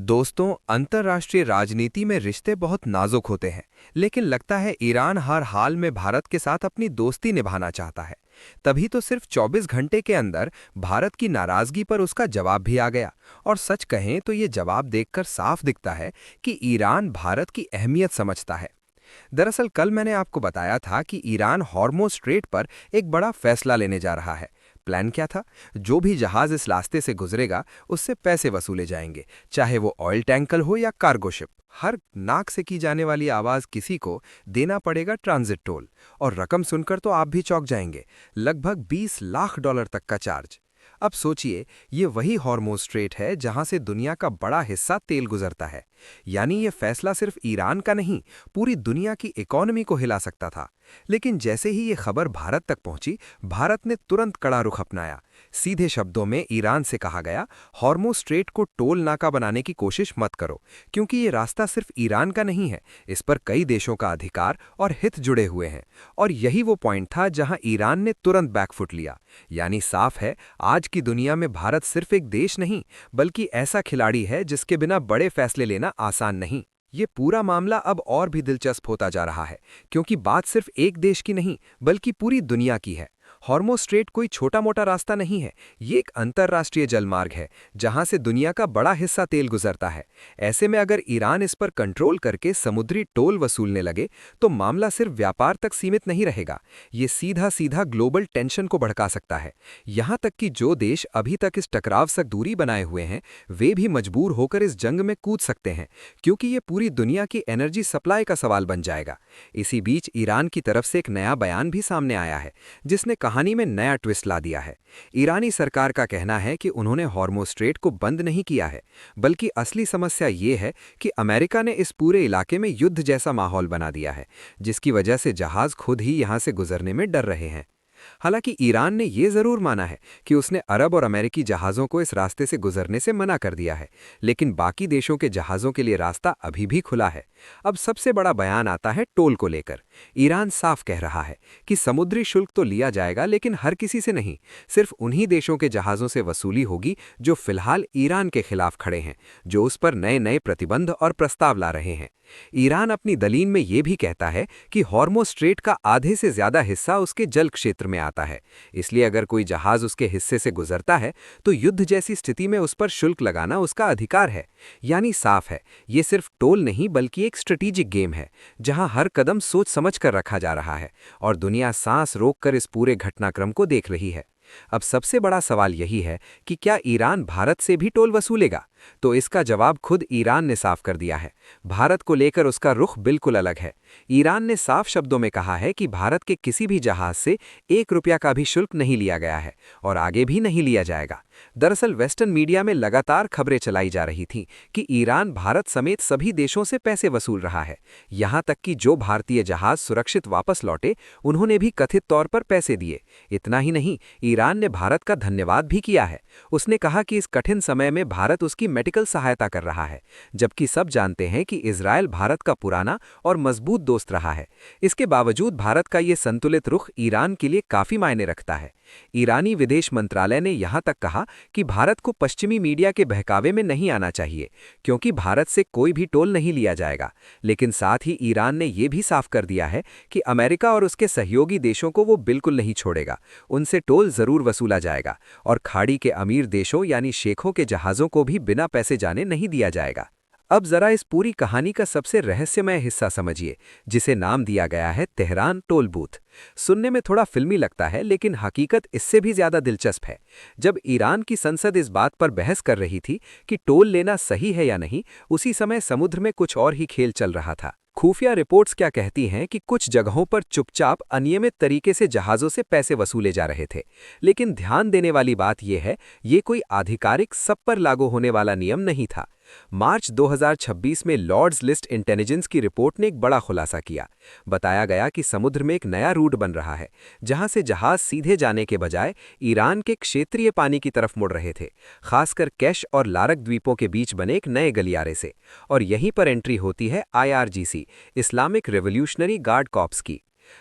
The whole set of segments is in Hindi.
दोस्तों, अंतर्राष्ट्रीय राजनीति में रिश्ते बहुत नाजुक होते हैं। लेकिन लगता है ईरान हर हाल में भारत के साथ अपनी दोस्ती निभाना चाहता है। तभी तो सिर्फ 24 घंटे के अंदर भारत की नाराजगी पर उसका जवाब भी आ गया। और सच कहें तो ये जवाब देखकर साफ दिखता है कि ईरान भारत की अहमियत समझता है। दरअसल कल मैंने आपको बताया था कि ईरान हॉर्मोज स्ट्रेट पर एक बड़ा फैसला लेने जा रहा है। प्लान क्या था? जो भी जहाज इस रास्ते से गुजरेगा उससे पैसे वसूले जाएंगे, चाहे वो ऑयल टैंकर हो या कार्गो शिप। हर नाक से की जाने वाली आवाज किसी को देना पड़ेगा ट्रांजिट टोल। और रकम सुनकर तो आप भी चौंक जाएंगे, लगभग 20 लाख डॉलर तक का चार्ज। अब सोचिए, ये वही हॉर्मोज स्ट्रेट है जहां से दुनिया का बड़ा हिस्सा तेल गुजरता है। यानी ये फैसला सिर्फ ईरान का नहीं, पूरी दुनिया की इकोनॉमी को हिला सकता था। लेकिन जैसे ही ये खबर भारत तक पहुंची, भारत ने तुरंत कड़ा रुख अपनाया। सीधे शब्दों में ईरान से कहा गया, हॉर्मोज स्ट्रेट को टोल नाका बनाने की कोशिश मत करो, क्योंकि ये रास्ता सिर्फ ईरान का नहीं है, इस पर कई देशों का अधिकार और हित जुड़े हुए हैं। और यही वो पॉइंट था जहां ईरान ने तुरंत बैकफुट लिया। यानी साफ है, आज की दुनिया में भारत सिर्फ एक देश नहीं, बल्कि ऐसा खिलाड़ी है जिसके बिना बड़े फैसले लेना आसान नहीं। ये पूरा मामला अब और भी दिलचस्प होता जा रहा है, क्योंकि बात सिर्फ एक देश की नहीं, बल्कि पूरी दुनिया की है। हॉर्मोज स्ट्रेट कोई छोटा मोटा रास्ता नहीं है, ये एक अंतर्राष्ट्रीय जलमार्ग है जहां से दुनिया का बड़ा हिस्सा तेल गुजरता है। ऐसे में अगर ईरान इस पर कंट्रोल करके समुद्री टोल वसूलने लगे, तो मामला सिर्फ व्यापार तक सीमित नहीं रहेगा, ये सीधा सीधा ग्लोबल टेंशन को भड़का सकता है। यहां तक कि जो देश अभी तक इस टकराव से दूरी बनाए हुए हैं, वे भी मजबूर होकर इस जंग में कूद सकते हैं, क्योंकि ये पूरी दुनिया की एनर्जी सप्लाई का सवाल बन जाएगा। इसी बीच ईरान की तरफ से एक नया बयान भी सामने आया है, जिसने कहानी में नया ट्विस्ट ला दिया है। ईरानी सरकार का कहना है कि उन्होंने हॉर्मोज स्ट्रेट को बंद नहीं किया है, बल्कि असली समस्या ये है कि अमेरिका ने इस पूरे इलाके में युद्ध जैसा माहौल बना दिया है, जिसकी वजह से जहाज खुद ही यहां से गुजरने में डर रहे हैं। हालांकि ईरान ने यह जरूर माना है कि उसने अरब और अमेरिकी जहाज़ों को इस रास्ते से गुजरने से मना कर दिया है, लेकिन बाकी देशों के जहाज़ों के लिए रास्ता अभी भी खुला है। अब सबसे बड़ा बयान आता है टोल को लेकर। ईरान साफ कह रहा है कि समुद्री शुल्क तो लिया जाएगा, लेकिन हर किसी से नहीं, सिर्फ उन्हीं देशों के जहाज़ों से वसूली होगी जो फिलहाल ईरान के खिलाफ खड़े हैं, जो उस पर नए नए प्रतिबंध और प्रस्ताव ला रहे हैं। ईरान अपनी दलील में यह भी कहता है कि हॉर्मोज स्ट्रेट का आधे से ज्यादा हिस्सा उसके जल क्षेत्र में आता है, इसलिए अगर कोई जहाज उसके हिस्से से गुजरता है तो युद्ध जैसी स्थिति में उस पर शुल्क लगाना उसका अधिकार है। यानी साफ है, ये सिर्फ टोल नहीं बल्कि एक स्ट्रेटेजिक गेम है, जहां हर कदम सोच समझ कर रखा जा रहा है और दुनिया सांस रोककर इस पूरे घटनाक्रम को देख रही है। अब सबसे बड़ा सवाल यही है कि क्या ईरान भारत से भी टोल वसूलेगा? तो इसका जवाब खुद ईरान ने साफ कर दिया है। भारत को लेकर उसका रुख बिल्कुल अलग है। ईरान ने साफ शब्दों में कहा है कि भारत के किसी भी जहाज से 1 रुपया का भी शुल्क नहीं लिया गया है और आगे भी नहीं लिया जाएगा। दरअसल वेस्टर्न मीडिया में लगातार खबरें चलाई जा रही थीं कि ईरान भारत समेत सभी देशों से पैसे वसूल रहा है। यहां तक कि जो भारतीय जहाज सुरक्षित वापस लौटे, उन्होंने भी कथित तौर पर पैसे दिए। इतना ही नहीं, ईरान ने भारत का धन्यवाद भी किया है। उसने कहा कि इस कठिन समय में भारत उसकी मेडिकल सहायता कर रहा है, जबकि सब जानते हैं कि इजरायल भारत का पुराना और मजबूत दोस्त रहा है। इसके बावजूद भारत का ये संतुलित रुख ईरान के लिए काफी मायने रखता है। ईरानी विदेश मंत्रालय ने यहां तक कहा कि भारत को पश्चिमी मीडिया के बहकावे में नहीं आना चाहिए, क्योंकि भारत से कोई भी टोल नहीं लिया जाएगा। लेकिन साथ ही ईरान ने यह भी साफ कर दिया है कि अमेरिका और उसके सहयोगी देशों को वो बिल्कुल नहीं छोड़ेगा, उनसे टोल जरूर वसूला जाएगा और खाड़ी के अमीर देशों यानी शेखों के जहाजों को भी बिना पैसे जाने नहीं दिया जाएगा। अब जरा इस पूरी कहानी का सबसे रहस्यमय हिस्सा समझिए, जिसे नाम दिया गया है तेहरान टोल बूथ। सुनने में थोड़ा फिल्मी लगता है, लेकिन हकीकत इससे भी ज्यादा दिलचस्प है। जब ईरान की संसद इस बात पर बहस कर रही थी कि टोल लेना सही है या नहीं, उसी समय समुद्र में कुछ और ही खेल चल रहा था। खुफिया रिपोर्ट्स क्या कहती हैं कि कुछ जगहों पर चुपचाप अनियमित तरीके से जहाज़ों से पैसे वसूले जा रहे थे। लेकिन ध्यान देने वाली बात यह है, ये कोई आधिकारिक सब पर लागू होने वाला नियम नहीं था। मार्च 2026 में लॉर्ड्स लिस्ट इंटेलिजेंस की रिपोर्ट ने एक बड़ा खुलासा किया। बताया गया कि समुद्र में एक नया रूट बन रहा है, जहां से जहाज सीधे जाने के बजाय ईरान के क्षेत्रीय पानी की तरफ मुड़ रहे थे, खासकर कैश और लारक द्वीपों के बीच बने एक नए गलियारे से। और यहीं पर एंट्री होती है IRGC, Islamic revolutionary guard corps की।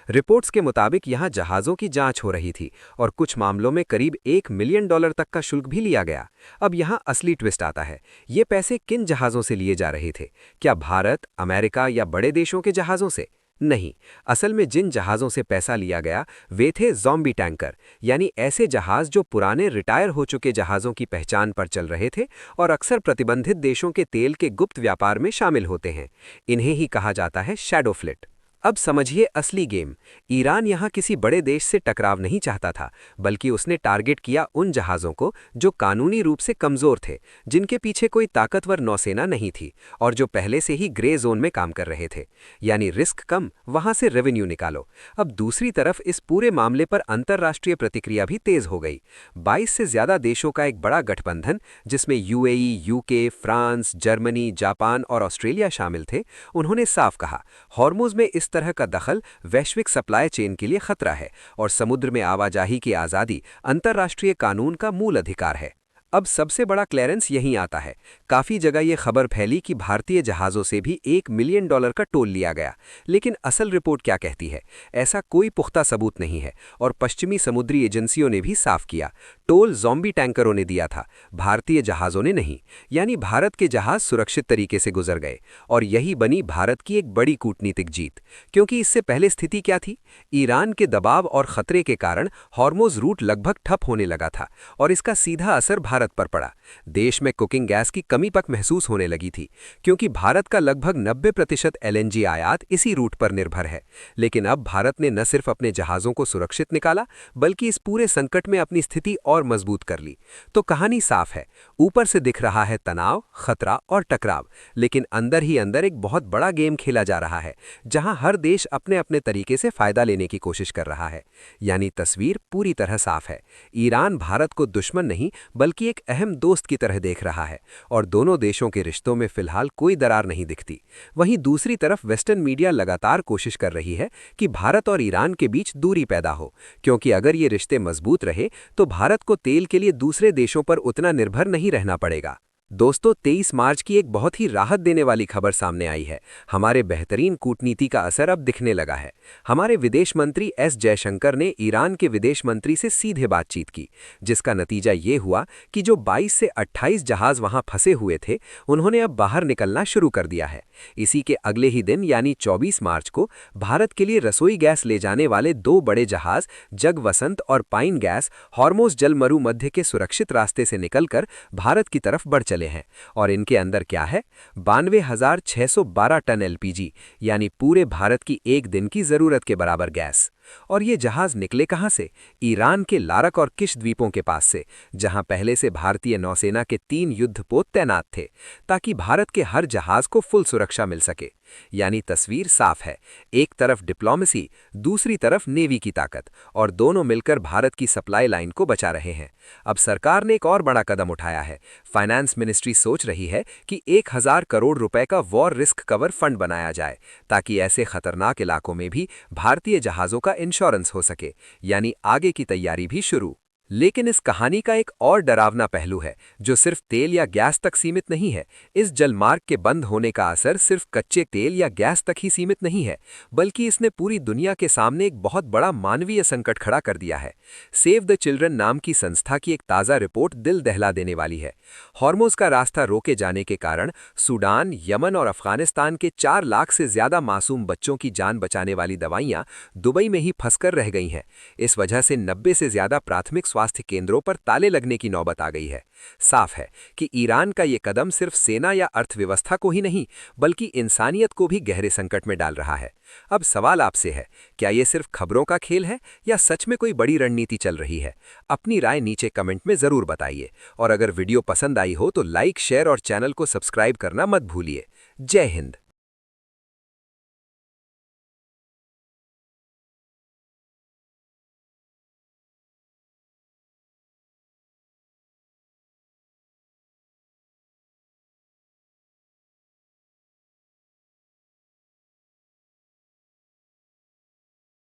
रिपोर्ट्स के मुताबिक यहाँ जहाज़ों की जांच हो रही थी और कुछ मामलों में करीब $1 मिलियन तक का शुल्क भी लिया गया। अब यहाँ असली ट्विस्ट आता है, ये पैसे किन जहाज़ों से लिए जा रहे थे? क्या भारत, अमेरिका या बड़े देशों के जहाज़ों से? नहीं, असल में जिन जहाज़ों से पैसा लिया गया वे थे ज़ॉम्बी टैंकर, यानी ऐसे जहाज़ जो पुराने रिटायर हो चुके जहाज़ों की पहचान पर चल रहे थे और अक्सर प्रतिबंधित देशों के तेल के गुप्त व्यापार में शामिल होते हैं। इन्हें ही कहा जाता है शैडो फ्लीट। अब समझिए असली गेम। ईरान यहाँ किसी बड़े देश से टकराव नहीं चाहता था, बल्कि उसने टारगेट किया उन जहाज़ों को जो कानूनी रूप से कमज़ोर थे, जिनके पीछे कोई ताकतवर नौसेना नहीं थी और जो पहले से ही ग्रे जोन में काम कर रहे थे। यानी रिस्क कम, वहाँ से रेवेन्यू निकालो। अब दूसरी तरफ इस पूरे मामले पर अंतर्राष्ट्रीय प्रतिक्रिया भी तेज़ हो गई। 22 से ज़्यादा देशों का एक बड़ा गठबंधन, जिसमें UAE, UK, France, Germany, Japan और ऑस्ट्रेलिया शामिल थे, उन्होंने साफ कहा, हॉर्मुज़ में इस तरह का दखल वैश्विक सप्लाई चेन के लिए खतरा है और समुद्र में आवाजाही की आज़ादी अंतर्राष्ट्रीय कानून का मूल अधिकार है। अब सबसे बड़ा क्लियरेंस यहीं आता है। काफ़ी जगह ये खबर फैली कि भारतीय जहाज़ों से भी $1 मिलियन का टोल लिया गया, लेकिन असल रिपोर्ट क्या कहती है? ऐसा कोई पुख्ता सबूत नहीं है और पश्चिमी समुद्री एजेंसियों ने भी साफ किया, टोल ज़ॉम्बी टैंकरों ने दिया था, भारतीय जहाज़ों ने नहीं। यानी भारत के जहाज़ सुरक्षित तरीके से गुजर गए और यही बनी भारत की एक बड़ी कूटनीतिक जीत। क्योंकि इससे पहले स्थिति क्या थी? ईरान के दबाव और खतरे के कारण हॉर्मुज़ रूट लगभग ठप होने लगा था और इसका सीधा असर भारत पर पड़ा। देश में कुकिंग गैस की कमी पक महसूस होने लगी थी, क्योंकि भारत का लगभग 90% एलएनजी आयात इसी रूट पर निर्भर है। लेकिन अब भारत ने न सिर्फ अपने जहाज़ों को सुरक्षित निकाला, बल्कि इस पूरे संकट में अपनी स्थिति और मजबूत कर ली। तो कहानी साफ है, ऊपर से दिख रहा है तनाव, खतरा और टकराव, लेकिन अंदर ही अंदर एक बहुत बड़ा गेम खेला जा रहा है, जहां हर देश अपने अपने तरीके से फायदा लेने की कोशिश कर रहा है। यानी तस्वीर पूरी तरह साफ है। ईरान भारत को दुश्मन नहीं, बल्कि एक अहम दोस्त की तरह देख रहा है और दोनों देशों के रिश्तों में फिलहाल कोई दरार नहीं दिखती। वहीं दूसरी तरफ वेस्टर्न मीडिया लगातार कोशिश कर रही है कि भारत और ईरान के बीच दूरी पैदा हो, क्योंकि अगर ये रिश्ते मजबूत रहे तो भारत को तेल के लिए दूसरे देशों पर उतना निर्भर नहीं रहना पड़ेगा। दोस्तों, 23 मार्च की एक बहुत ही राहत देने वाली खबर सामने आई है। हमारे बेहतरीन कूटनीति का असर अब दिखने लगा है। हमारे विदेश मंत्री एस जयशंकर ने ईरान के विदेश मंत्री से सीधे बातचीत की, जिसका नतीजा ये हुआ कि जो 22 से 28 जहाज वहां फंसे हुए थे, उन्होंने अब बाहर निकलना शुरू कर दिया है। इसी के अगले ही दिन यानी 24 मार्च को भारत के लिए रसोई गैस ले जाने वाले 2 बड़े जहाज जगवसंत और पाइन गैस हॉर्मुज़ जलमरु मध्य के सुरक्षित रास्ते से निकलकर भारत की तरफ बढ़ चले हैं। और इनके अंदर क्या है? 92,612 टन एलपीजी, यानी पूरे भारत की एक दिन की जरूरत के बराबर गैस। और ये जहाज निकले कहां से? ईरान के लारक और किश द्वीपों के पास से, जहां पहले से भारतीय नौसेना के 3 युद्धपोत तैनात थे, ताकि भारत के हर जहाज को फुल सुरक्षा मिल सके। यानी तस्वीर साफ है, एक तरफ डिप्लोमेसी, दूसरी तरफ नेवी की ताकत, और दोनों मिलकर भारत की सप्लाई लाइन को बचा रहे हैं। अब सरकार ने एक और बड़ा कदम उठाया है। फाइनेंस मिनिस्ट्री सोच रही है कि 1000 करोड़ रुपए का वॉर रिस्क कवर फंड बनाया जाए, ताकि ऐसे खतरनाक इलाकों में भी भारतीय जहाजों का इंश्योरेंस हो सके। यानी आगे की तैयारी भी शुरू। लेकिन इस कहानी का एक और डरावना पहलू है, जो सिर्फ तेल या गैस तक सीमित नहीं है। इस जलमार्ग के बंद होने का असर सिर्फ कच्चे तेल या गैस तक ही सीमित नहीं है, बल्कि इसने पूरी दुनिया के सामने एक बहुत बड़ा मानवीय संकट खड़ा कर दिया है। सेव द चिल्ड्रन नाम की संस्था की एक ताज़ा रिपोर्ट दिल दहला देने वाली है। हॉर्मुज़ का रास्ता रोके जाने के कारण सूडान, यमन और अफगानिस्तान के 4 लाख से ज्यादा मासूम बच्चों की जान बचाने वाली दवाइयां दुबई में ही फंसकर रह गई हैं। इस वजह से 90 से ज्यादा प्राथमिक स्वास्थ्य केंद्रों पर ताले लगने की नौबत आ गई है। साफ है कि ईरान का ये कदम सिर्फ सेना या अर्थव्यवस्था को ही नहीं, बल्कि इंसानियत को भी गहरे संकट में डाल रहा है। अब सवाल आपसे है, क्या ये सिर्फ खबरों का खेल है या सच में कोई बड़ी रणनीति चल रही है? अपनी राय नीचे कमेंट में जरूर बताइए, और अगर वीडियो पसंद आई हो तो लाइक, शेयर और चैनल को सब्सक्राइब करना मत भूलिए। जय हिंद।